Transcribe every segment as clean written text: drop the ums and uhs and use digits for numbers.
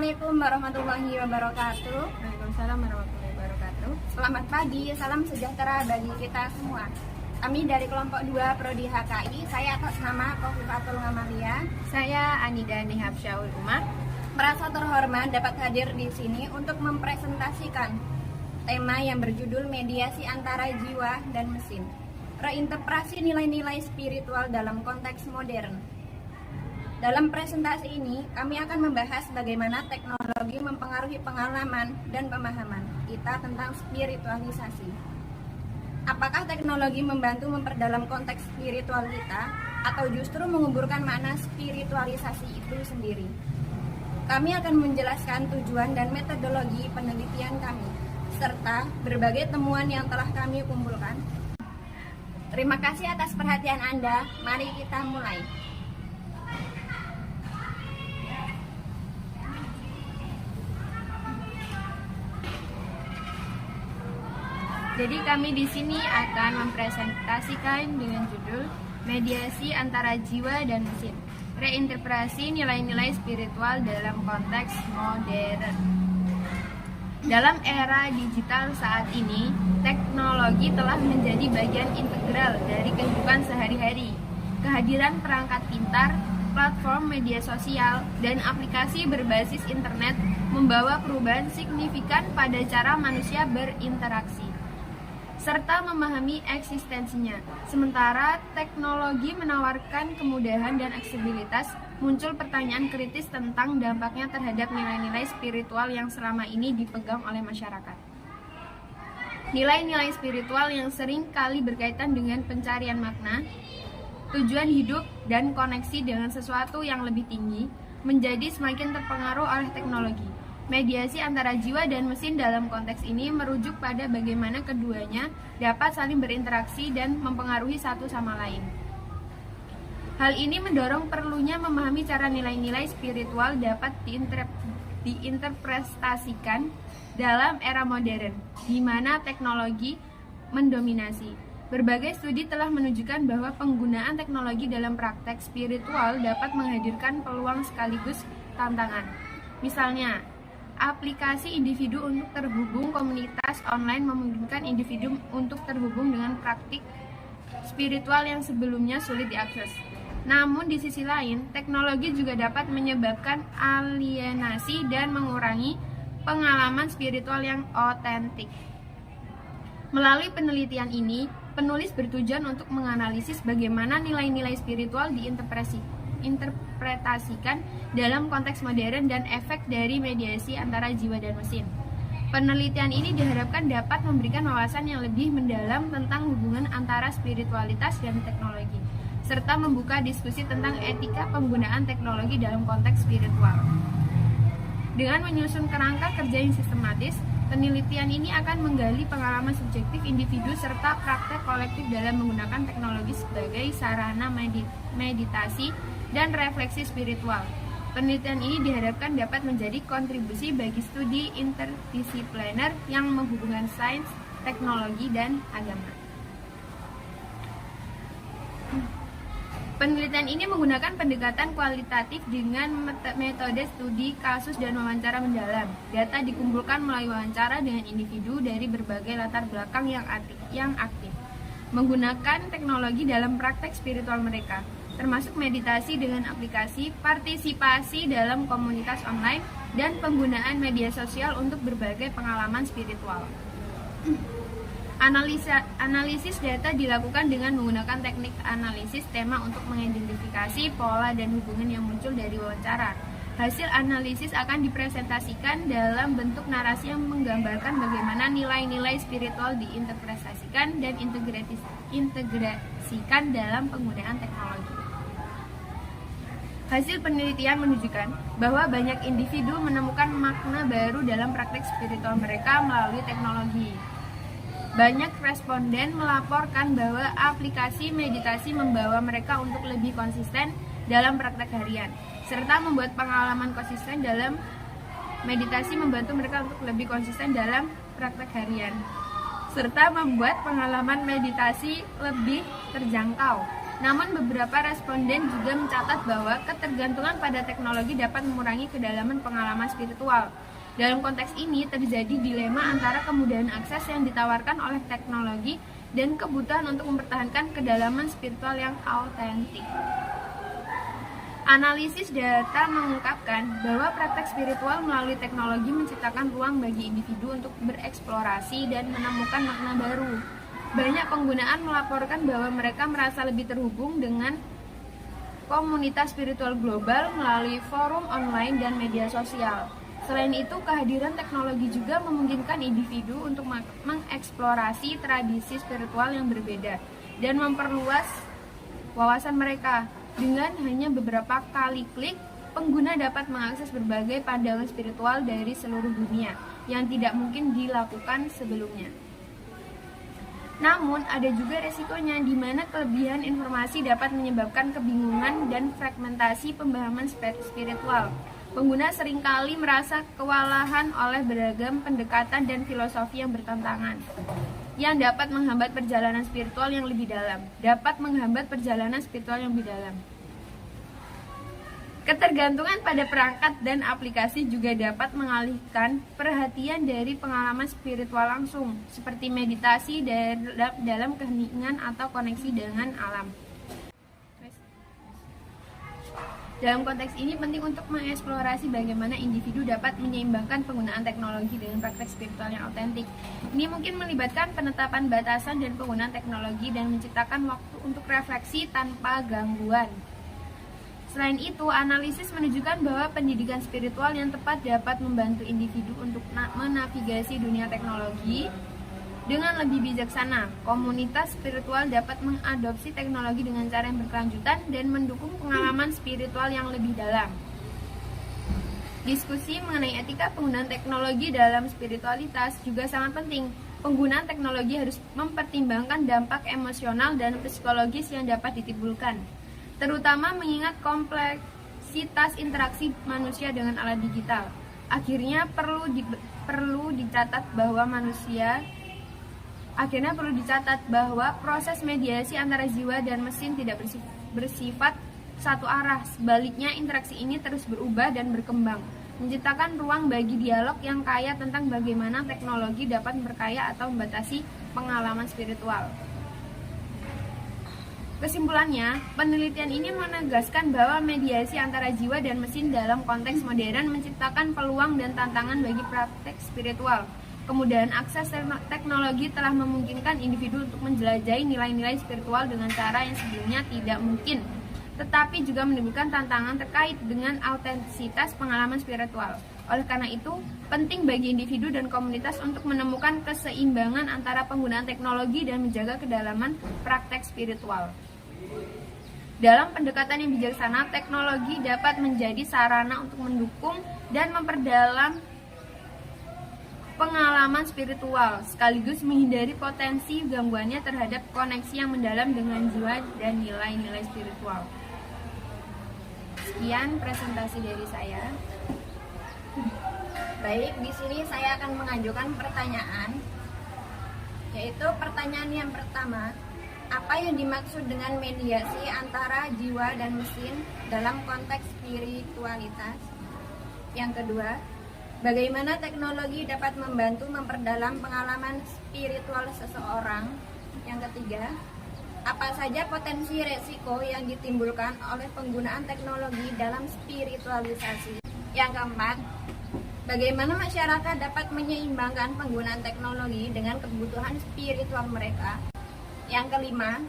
Assalamualaikum warahmatullahi wabarakatuh. Waalaikumsalam warahmatullahi wabarakatuh. Selamat pagi, salam sejahtera bagi kita semua. Kami dari kelompok 2 Prodi HKI, saya atas nama Kofifatul Ngamalia. Saya Anida Nihabsyaul Umar. Merasa terhormat dapat hadir di sini untuk mempresentasikan tema yang berjudul mediasi antara jiwa dan mesin. Reinterpretasi nilai-nilai spiritual dalam konteks modern. Dalam presentasi ini, kami akan membahas bagaimana teknologi mempengaruhi pengalaman dan pemahaman kita tentang spiritualisasi. Apakah teknologi membantu memperdalam konteks spiritual kita, atau justru menguburkan makna spiritualisasi itu sendiri? Kami akan menjelaskan tujuan dan metodologi penelitian kami, serta berbagai temuan yang telah kami kumpulkan. Terima kasih atas perhatian Anda. Mari kita mulai. Jadi kami di sini akan mempresentasikan dengan judul mediasi antara jiwa dan mesin. Reinterpretasi nilai-nilai spiritual dalam konteks modern. Dalam era digital saat ini, teknologi telah menjadi bagian integral dari kehidupan sehari-hari. Kehadiran perangkat pintar, platform media sosial, dan aplikasi berbasis internet membawa perubahan signifikan pada cara manusia berinteraksi serta memahami eksistensinya. Sementara teknologi menawarkan kemudahan dan aksesibilitas, muncul pertanyaan kritis tentang dampaknya terhadap nilai-nilai spiritual yang selama ini dipegang oleh masyarakat. Nilai-nilai spiritual yang sering kali berkaitan dengan pencarian makna, tujuan hidup, dan koneksi dengan sesuatu yang lebih tinggi, menjadi semakin terpengaruh oleh teknologi. Mediasi antara jiwa dan mesin dalam konteks ini merujuk pada bagaimana keduanya dapat saling berinteraksi dan mempengaruhi satu sama lain. Hal ini mendorong perlunya memahami cara nilai-nilai spiritual dapat diinterpretasikan dalam era modern, di mana teknologi mendominasi. Berbagai studi telah menunjukkan bahwa penggunaan teknologi dalam praktek spiritual dapat menghadirkan peluang sekaligus tantangan. Misalnya, aplikasi individu untuk terhubung komunitas online memungkinkan individu untuk terhubung dengan praktik spiritual yang sebelumnya sulit diakses. Namun di sisi lain, teknologi juga dapat menyebabkan alienasi dan mengurangi pengalaman spiritual yang otentik. Melalui penelitian ini, penulis bertujuan untuk menganalisis bagaimana nilai-nilai spiritual diinterpretasikan dalam konteks modern dan efek dari mediasi antara jiwa dan mesin. Penelitian ini diharapkan dapat memberikan wawasan yang lebih mendalam tentang hubungan antara spiritualitas dan teknologi, serta membuka diskusi tentang etika penggunaan teknologi dalam konteks spiritual. Dengan menyusun kerangka kerja yang sistematis, penelitian ini akan menggali pengalaman subjektif individu serta praktek kolektif dalam menggunakan teknologi sebagai sarana meditasi dan refleksi spiritual. Penelitian ini diharapkan dapat menjadi kontribusi bagi studi interdisipliner yang menghubungkan sains, teknologi, dan agama. Penelitian ini menggunakan pendekatan kualitatif dengan metode studi kasus dan wawancara mendalam. Data dikumpulkan melalui wawancara dengan individu dari berbagai latar belakang yang aktif, menggunakan teknologi dalam praktek spiritual mereka, termasuk meditasi dengan aplikasi, partisipasi dalam komunitas online, dan penggunaan media sosial untuk berbagai pengalaman spiritual. Analisis data dilakukan dengan menggunakan teknik analisis tema untuk mengidentifikasi pola dan hubungan yang muncul dari wawancara. Hasil analisis akan dipresentasikan dalam bentuk narasi yang menggambarkan bagaimana nilai-nilai spiritual diinterpretasikan dan integrasikan dalam penggunaan teknologi. Hasil penelitian menunjukkan bahwa banyak individu menemukan makna baru dalam praktek spiritual mereka melalui teknologi. Banyak responden melaporkan bahwa aplikasi meditasi membawa mereka untuk lebih konsisten dalam praktek harian, serta membuat pengalaman konsisten dalam meditasi membantu mereka untuk lebih konsisten dalam praktek harian, serta membuat pengalaman meditasi lebih terjangkau. Namun beberapa responden juga mencatat bahwa ketergantungan pada teknologi dapat mengurangi kedalaman pengalaman spiritual. Dalam konteks ini terjadi dilema antara kemudahan akses yang ditawarkan oleh teknologi dan kebutuhan untuk mempertahankan kedalaman spiritual yang autentik. Analisis data mengungkapkan bahwa praktek spiritual melalui teknologi menciptakan ruang bagi individu untuk bereksplorasi dan menemukan makna baru. Banyak penggunaan melaporkan bahwa mereka merasa lebih terhubung dengan komunitas spiritual global melalui forum online dan media sosial. Selain itu, kehadiran teknologi juga memungkinkan individu untuk mengeksplorasi tradisi spiritual yang berbeda dan memperluas wawasan mereka. Dengan hanya beberapa kali klik, pengguna dapat mengakses berbagai pandangan spiritual dari seluruh dunia yang tidak mungkin dilakukan sebelumnya. Namun, ada juga resikonya di mana kelebihan informasi dapat menyebabkan kebingungan dan fragmentasi pemahaman spiritual. Pengguna seringkali merasa kewalahan oleh beragam pendekatan dan filosofi yang bertentangan, yang dapat menghambat perjalanan spiritual yang lebih dalam. Ketergantungan pada perangkat dan aplikasi juga dapat mengalihkan perhatian dari pengalaman spiritual langsung, seperti meditasi dalam keheningan atau koneksi dengan alam. Dalam konteks ini penting untuk mengeksplorasi bagaimana individu dapat menyeimbangkan penggunaan teknologi dengan praktek spiritual yang autentik. Ini mungkin melibatkan penetapan batasan dan penggunaan teknologi dan menciptakan waktu untuk refleksi tanpa gangguan. Selain itu, analisis menunjukkan bahwa pendidikan spiritual yang tepat dapat membantu individu untuk menavigasi dunia teknologi dengan lebih bijaksana. Komunitas spiritual dapat mengadopsi teknologi dengan cara yang berkelanjutan dan mendukung pengalaman spiritual yang lebih dalam. Diskusi mengenai etika penggunaan teknologi dalam spiritualitas juga sangat penting. Penggunaan teknologi harus mempertimbangkan dampak emosional dan psikologis yang dapat ditimbulkan, terutama mengingat kompleksitas interaksi manusia dengan alat digital. Akhirnya perlu dicatat bahwa proses mediasi antara jiwa dan mesin tidak bersifat satu arah. Sebaliknya, interaksi ini terus berubah dan berkembang, menciptakan ruang bagi dialog yang kaya tentang bagaimana teknologi dapat memperkaya atau membatasi pengalaman spiritual. Kesimpulannya, penelitian ini menegaskan bahwa mediasi antara jiwa dan mesin dalam konteks modern menciptakan peluang dan tantangan bagi praktek spiritual. Kemudahan akses teknologi telah memungkinkan individu untuk menjelajahi nilai-nilai spiritual dengan cara yang sebelumnya tidak mungkin, tetapi juga menimbulkan tantangan terkait dengan autentisitas pengalaman spiritual. Oleh karena itu, penting bagi individu dan komunitas untuk menemukan keseimbangan antara penggunaan teknologi dan menjaga kedalaman praktek spiritual. Dalam pendekatan yang bijaksana, teknologi dapat menjadi sarana untuk mendukung dan memperdalam pengalaman spiritual, sekaligus menghindari potensi gangguannya terhadap koneksi yang mendalam dengan jiwa dan nilai-nilai spiritual. Sekian presentasi dari saya. Baik, di sini saya akan mengajukan pertanyaan, yaitu pertanyaan yang pertama, apa yang dimaksud dengan mediasi antara jiwa dan mesin dalam konteks spiritualitas? Yang kedua, bagaimana teknologi dapat membantu memperdalam pengalaman spiritual seseorang? Yang ketiga, apa saja potensi resiko yang ditimbulkan oleh penggunaan teknologi dalam spiritualisasi? Yang keempat, bagaimana masyarakat dapat menyeimbangkan penggunaan teknologi dengan kebutuhan spiritual mereka? Yang kelima,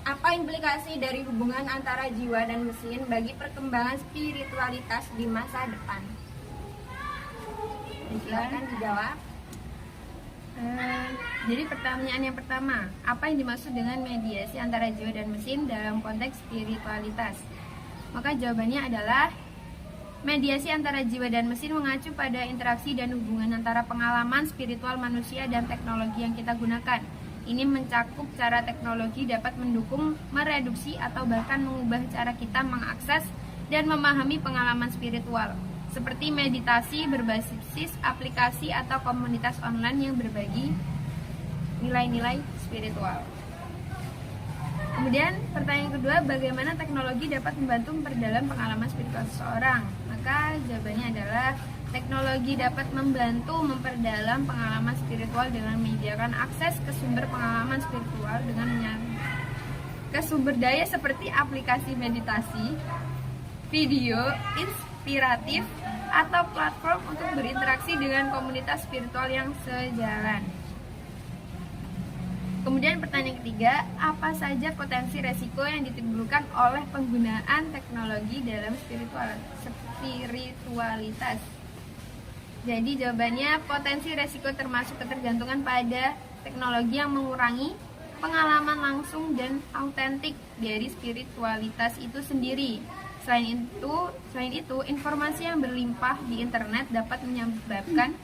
apa implikasi dari hubungan antara jiwa dan mesin bagi perkembangan spiritualitas di masa depan? Silakan dijawab. Jadi pertanyaan yang pertama, apa yang dimaksud dengan mediasi antara jiwa dan mesin dalam konteks spiritualitas? Maka jawabannya adalah mediasi antara jiwa dan mesin mengacu pada interaksi dan hubungan antara pengalaman spiritual manusia dan teknologi yang kita gunakan. Ini mencakup cara teknologi dapat mendukung, mereduksi, atau bahkan mengubah cara kita mengakses dan memahami pengalaman spiritual, seperti meditasi berbasis aplikasi atau komunitas online yang berbagi nilai-nilai spiritual. Kemudian pertanyaan kedua, bagaimana teknologi dapat membantu memperdalam pengalaman spiritual seseorang? Maka jawabannya adalah teknologi dapat membantu memperdalam pengalaman spiritual dengan menyediakan akses ke sumber pengalaman spiritual dengan ke sumber daya seperti aplikasi meditasi, video, inspiratif, atau platform untuk berinteraksi dengan komunitas spiritual yang sejalan. Kemudian pertanyaan ketiga, apa saja potensi resiko yang ditimbulkan oleh penggunaan teknologi dalam spiritualitas? Jadi jawabannya, potensi resiko termasuk ketergantungan pada teknologi yang mengurangi pengalaman langsung dan autentik dari spiritualitas itu sendiri. Selain itu, informasi yang berlimpah di internet dapat menyebabkan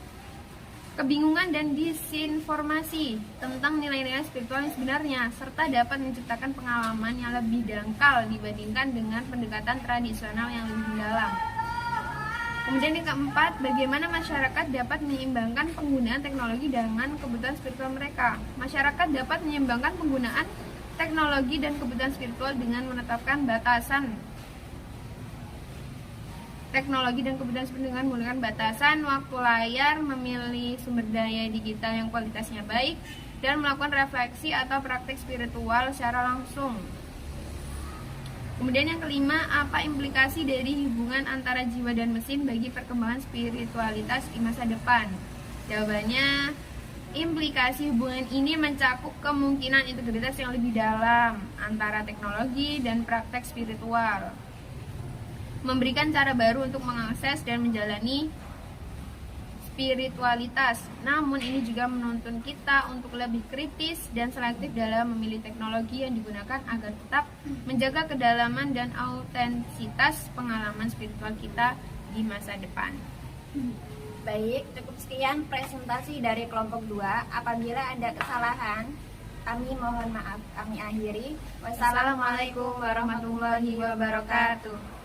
kebingungan dan disinformasi tentang nilai-nilai spiritual yang sebenarnya, serta dapat menciptakan pengalaman yang lebih dangkal dibandingkan dengan pendekatan tradisional yang lebih mendalam. Kemudian yang keempat, bagaimana masyarakat dapat menyeimbangkan penggunaan teknologi dengan kebutuhan spiritual mereka? Masyarakat dapat menyeimbangkan penggunaan teknologi dan kebutuhan spiritual dengan menetapkan batasan teknologi dan kebutuhan spiritual dengan menggunakan batasan waktu layar, memilih sumber daya digital yang kualitasnya baik, dan melakukan refleksi atau praktik spiritual secara langsung. Kemudian yang kelima, apa implikasi dari hubungan antara jiwa dan mesin bagi perkembangan spiritualitas di masa depan? Jawabannya, implikasi hubungan ini mencakup kemungkinan integritas yang lebih dalam antara teknologi dan praktek spiritual, memberikan cara baru untuk mengakses dan menjalani spiritualitas. Namun ini juga menuntun kita untuk lebih kritis dan selektif dalam memilih teknologi yang digunakan agar tetap menjaga kedalaman dan autentisitas pengalaman spiritual kita di masa depan. Baik, cukup sekian presentasi dari kelompok 2. Apabila ada kesalahan, kami mohon maaf. Kami akhiri. Wassalamualaikum warahmatullahi wabarakatuh.